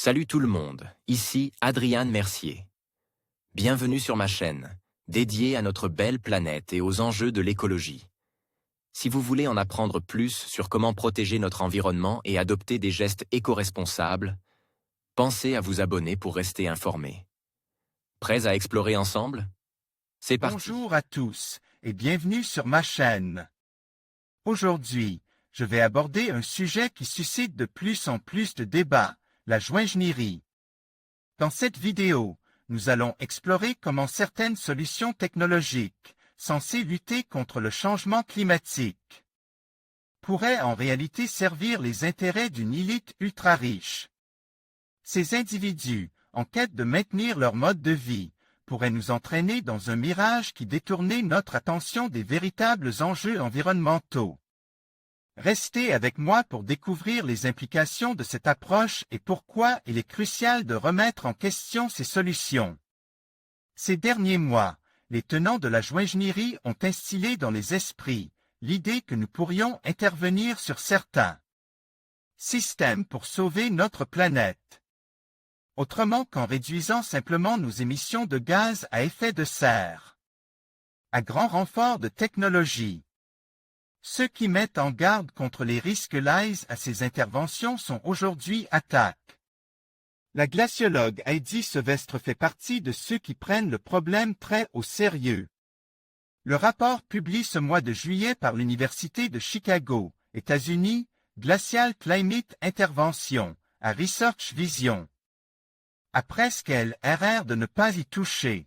Salut tout le monde, ici Adrian Mercier. Bienvenue sur ma chaîne, dédiée à notre belle planète et aux enjeux de l'écologie. Si vous voulez en apprendre plus sur comment protéger notre environnement et adopter des gestes éco-responsables, pensez à vous abonner pour rester informé. Prêts à explorer ensemble? C'est parti. Bonjour à tous et bienvenue sur ma chaîne. Aujourd'hui, je vais aborder un sujet qui suscite de plus en plus de débats, la joaillerie. Dans cette vidéo, nous allons explorer comment certaines solutions technologiques, censées lutter contre le changement climatique, pourraient en réalité servir les intérêts d'une élite ultra riche. Ces individus, en quête de maintenir leur mode de vie, pourraient nous entraîner dans un mirage qui détournait notre attention des véritables enjeux environnementaux. Restez avec moi pour découvrir les implications de cette approche et pourquoi il est crucial de remettre en question ces solutions. Ces derniers mois, les tenants de la joaillerie ont instillé dans les esprits l'idée que nous pourrions intervenir sur certains systèmes pour sauver notre planète. Autrement qu'en réduisant simplement nos émissions de gaz à effet de serre. À grand renfort de technologie. Ceux qui mettent en garde contre les risques liés à ces interventions sont aujourd'hui attaqués. La glaciologue Heidi Sevestre fait partie de ceux qui prennent le problème très au sérieux. Le rapport publié ce mois de juillet par l'Université de Chicago, États-Unis, Glacial Climate Intervention, à Research Vision, a presque l'erreur de ne pas y toucher.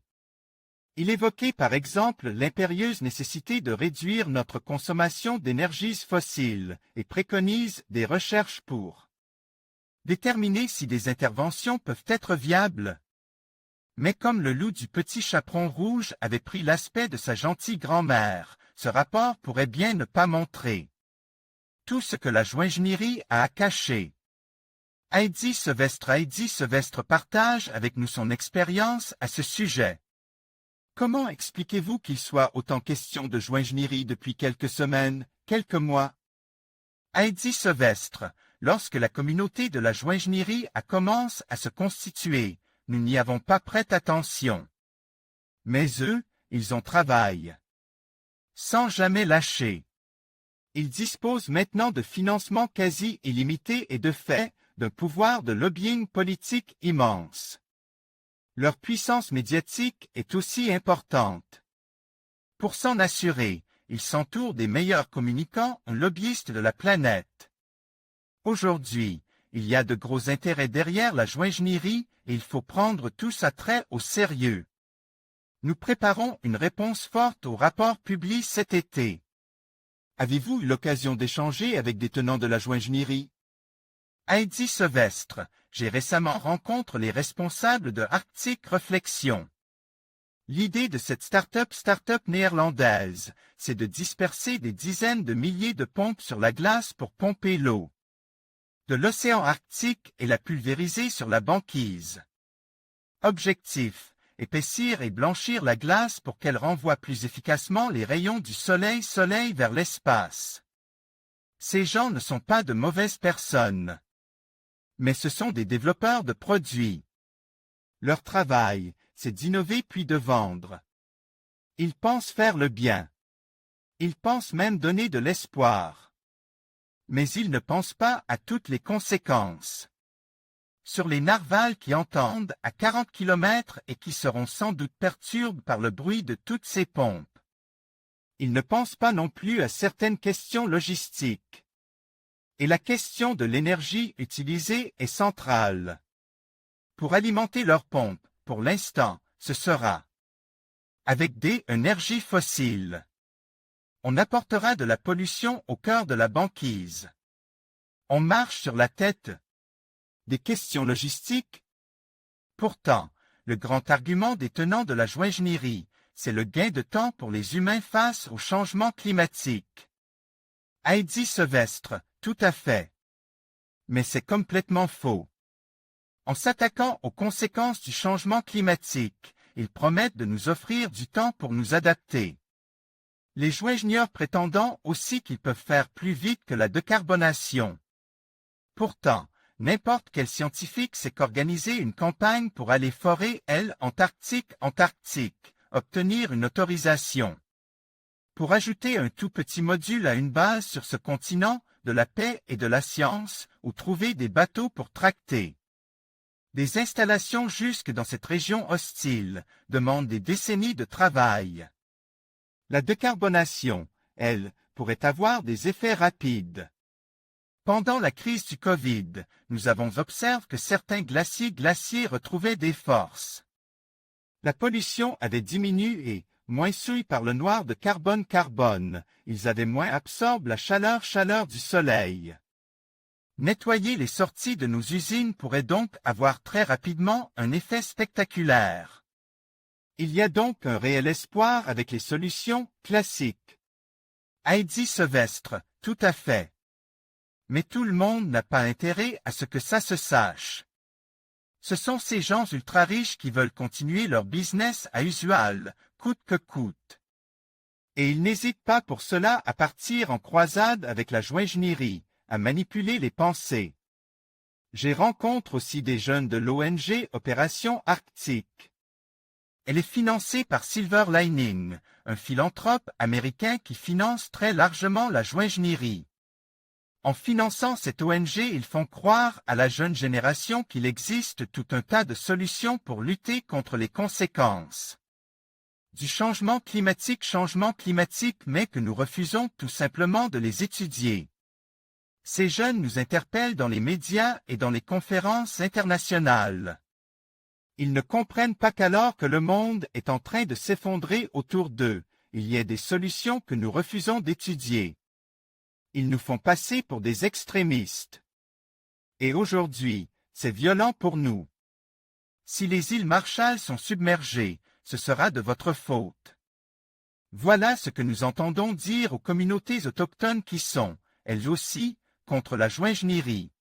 Il évoquait par exemple l'impérieuse nécessité de réduire notre consommation d'énergies fossiles et préconise des recherches pour déterminer si des interventions peuvent être viables. Mais comme le loup du petit chaperon rouge avait pris l'aspect de sa gentille grand-mère, ce rapport pourrait bien ne pas montrer tout ce que la joaillerie a à cacher. Heidi Sevestre partage avec nous son expérience à ce sujet. Comment expliquez-vous qu'il soit autant question de joaillerie depuis quelques semaines, quelques mois? Heidi Sevestre, lorsque la communauté de la joaillerie commence à se constituer, nous n'y avons pas prêté attention. Mais eux, ils ont travaillé. Sans jamais lâcher. Ils disposent maintenant de financements quasi illimités et de fait, d'un pouvoir de lobbying politique immense. Leur puissance médiatique est aussi importante. Pour s'en assurer, ils s'entourent des meilleurs communicants lobbyistes de la planète. Aujourd'hui, il y a de gros intérêts derrière la joaillerie et il faut prendre tout ça très au sérieux. Nous préparons une réponse forte au rapport publié cet été. Avez-vous eu l'occasion d'échanger avec des tenants de la joaillerie? Heidi Sevestre, j'ai récemment rencontré les responsables de Arctic Reflection. L'idée de cette start-up néerlandaise, c'est de disperser des dizaines de milliers de pompes sur la glace pour pomper l'eau de l'océan Arctique et la pulvériser sur la banquise. Objectif, épaissir et blanchir la glace pour qu'elle renvoie plus efficacement les rayons du soleil vers l'espace. Ces gens ne sont pas de mauvaises personnes. Mais ce sont des développeurs de produits. Leur travail, c'est d'innover puis de vendre. Ils pensent faire le bien. Ils pensent même donner de l'espoir. Mais ils ne pensent pas à toutes les conséquences. Sur les narvals qui entendent à 40 km et qui seront sans doute perturbés par le bruit de toutes ces pompes. Ils ne pensent pas non plus à certaines questions logistiques. Et la question de l'énergie utilisée est centrale. Pour alimenter leurs pompes, pour l'instant, ce sera avec des énergies fossiles. On apportera de la pollution au cœur de la banquise. On marche sur la tête. Des questions logistiques. Pourtant, le grand argument des tenants de la joaillerie, c'est le gain de temps pour les humains face au changement climatique. Heidi Sevestre, tout à fait. Mais c'est complètement faux. En s'attaquant aux conséquences du changement climatique, ils promettent de nous offrir du temps pour nous adapter. Les joailleurs prétendant aussi qu'ils peuvent faire plus vite que la décarbonation. Pourtant, n'importe quel scientifique sait qu'organiser une campagne pour aller forer Antarctique, obtenir une autorisation. Pour ajouter un tout petit module à une base sur ce continent, de la paix et de la science, ou trouver des bateaux pour tracter. Des installations jusque dans cette région hostile demandent des décennies de travail. La décarbonation, elle, pourrait avoir des effets rapides. Pendant la crise du Covid, nous avons observé que certains glaciers retrouvaient des forces. La pollution avait diminué, moins souillés par le noir de carbone, ils avaient moins absorbé la chaleur du soleil. Nettoyer les sorties de nos usines pourrait donc avoir très rapidement un effet spectaculaire. Il y a donc un réel espoir avec les solutions classiques. Heidi Sevestre, tout à fait. Mais tout le monde n'a pas intérêt à ce que ça se sache. Ce sont ces gens ultra riches qui veulent continuer leur business as usual, coûte que coûte. Et ils n'hésitent pas pour cela à partir en croisade avec la joaillerie, à manipuler les pensées. J'ai rencontré aussi des jeunes de l'ONG Opération Arctique. Elle est financée par Silver Lining, un philanthrope américain qui finance très largement la joaillerie. En finançant cette ONG, ils font croire à la jeune génération qu'il existe tout un tas de solutions pour lutter contre les conséquences du changement climatique, mais que nous refusons tout simplement de les étudier. Ces jeunes nous interpellent dans les médias et dans les conférences internationales. Ils ne comprennent pas qu'alors que le monde est en train de s'effondrer autour d'eux, il y a des solutions que nous refusons d'étudier. Ils nous font passer pour des extrémistes. Et aujourd'hui, c'est violent pour nous. Si les îles Marshall sont submergées, ce sera de votre faute. Voilà ce que nous entendons dire aux communautés autochtones qui sont, elles aussi, contre la joaillerie.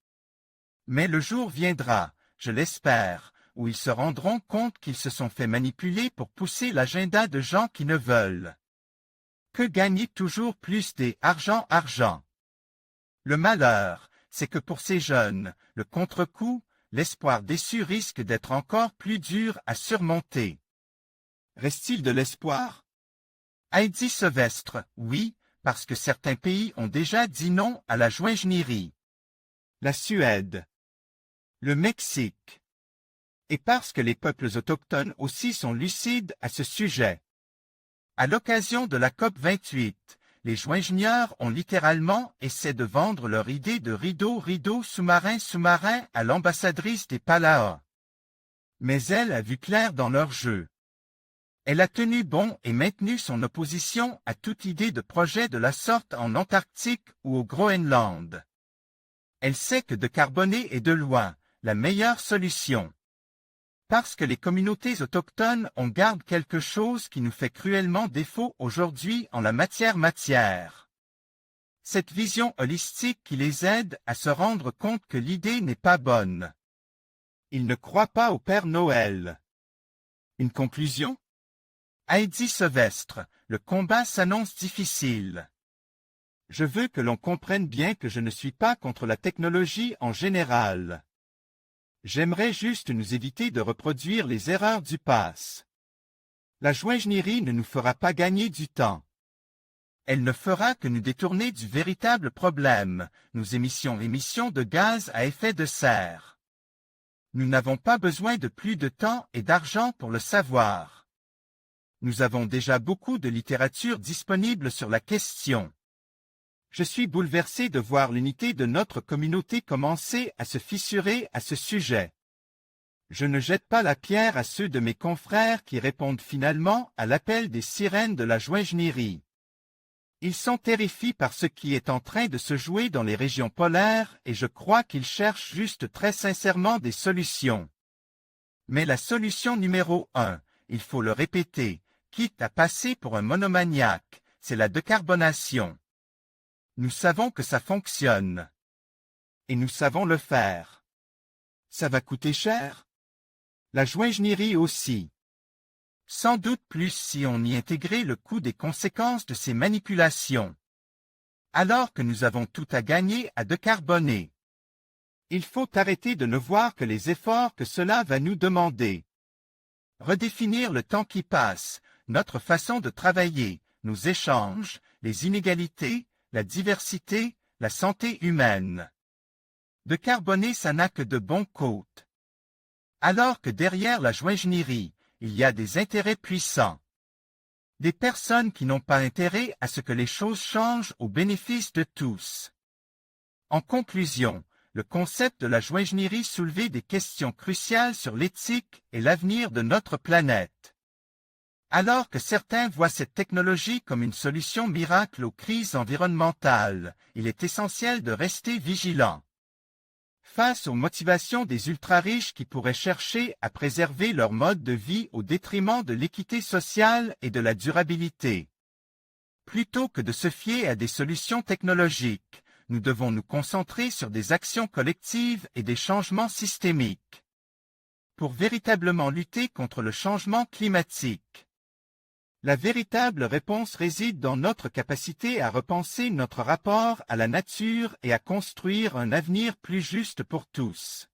Mais le jour viendra, je l'espère, où ils se rendront compte qu'ils se sont fait manipuler pour pousser l'agenda de gens qui ne veulent que gagner toujours plus argent. Le malheur, c'est que pour ces jeunes, le contre-coup, l'espoir déçu risque d'être encore plus dur à surmonter. Reste-t-il de l'espoir? Heidi Sevestre, oui, parce que certains pays ont déjà dit non à la joaillerie. La Suède. Le Mexique. Et parce que les peuples autochtones aussi sont lucides à ce sujet. À l'occasion de la COP28, les joingenieurs ont littéralement essayé de vendre leur idée de rideau sous-marin à l'ambassadrice des Palaos. Mais elle a vu clair dans leur jeu. Elle a tenu bon et maintenu son opposition à toute idée de projet de la sorte en Antarctique ou au Groenland. Elle sait que décarboner est de loin la meilleure solution. Parce que les communautés autochtones ont gardé quelque chose qui nous fait cruellement défaut aujourd'hui en la matière. Cette vision holistique qui les aide à se rendre compte que l'idée n'est pas bonne. Ils ne croient pas au Père Noël. Une conclusion? Heidi Sevestre, le combat s'annonce difficile. Je veux que l'on comprenne bien que je ne suis pas contre la technologie en général. J'aimerais juste nous éviter de reproduire les erreurs du passé. La joaillerie ne nous fera pas gagner du temps. Elle ne fera que nous détourner du véritable problème, nos émissions de gaz à effet de serre. Nous n'avons pas besoin de plus de temps et d'argent pour le savoir. Nous avons déjà beaucoup de littérature disponible sur la question. Je suis bouleversé de voir l'unité de notre communauté commencer à se fissurer à ce sujet. Je ne jette pas la pierre à ceux de mes confrères qui répondent finalement à l'appel des sirènes de la joaillerie. Ils sont terrifiés par ce qui est en train de se jouer dans les régions polaires et je crois qu'ils cherchent juste très sincèrement des solutions. Mais la solution numéro 1, il faut le répéter, quitte à passer pour un monomaniaque, c'est la décarbonation. Nous savons que ça fonctionne. Et nous savons le faire. Ça va coûter cher? La joaillerie aussi. Sans doute plus si on y intégrait le coût des conséquences de ces manipulations. Alors que nous avons tout à gagner à décarboner. il faut arrêter de ne voir que les efforts que cela va nous demander. Redéfinir le temps qui passe, notre façon de travailler, nos échanges, les inégalités, la diversité, la santé humaine. Décarboner, ça n'a que de bons côtés. Alors que derrière la joaillerie, il y a des intérêts puissants. Des personnes qui n'ont pas intérêt à ce que les choses changent au bénéfice de tous. En conclusion, le concept de la joaillerie soulevait des questions cruciales sur l'éthique et l'avenir de notre planète. Alors que certains voient cette technologie comme une solution miracle aux crises environnementales, il est essentiel de rester vigilant. Face aux motivations des ultra-riches qui pourraient chercher à préserver leur mode de vie au détriment de l'équité sociale et de la durabilité. Plutôt que de se fier à des solutions technologiques, nous devons nous concentrer sur des actions collectives et des changements systémiques. Pour véritablement lutter contre le changement climatique. La véritable réponse réside dans notre capacité à repenser notre rapport à la nature et à construire un avenir plus juste pour tous.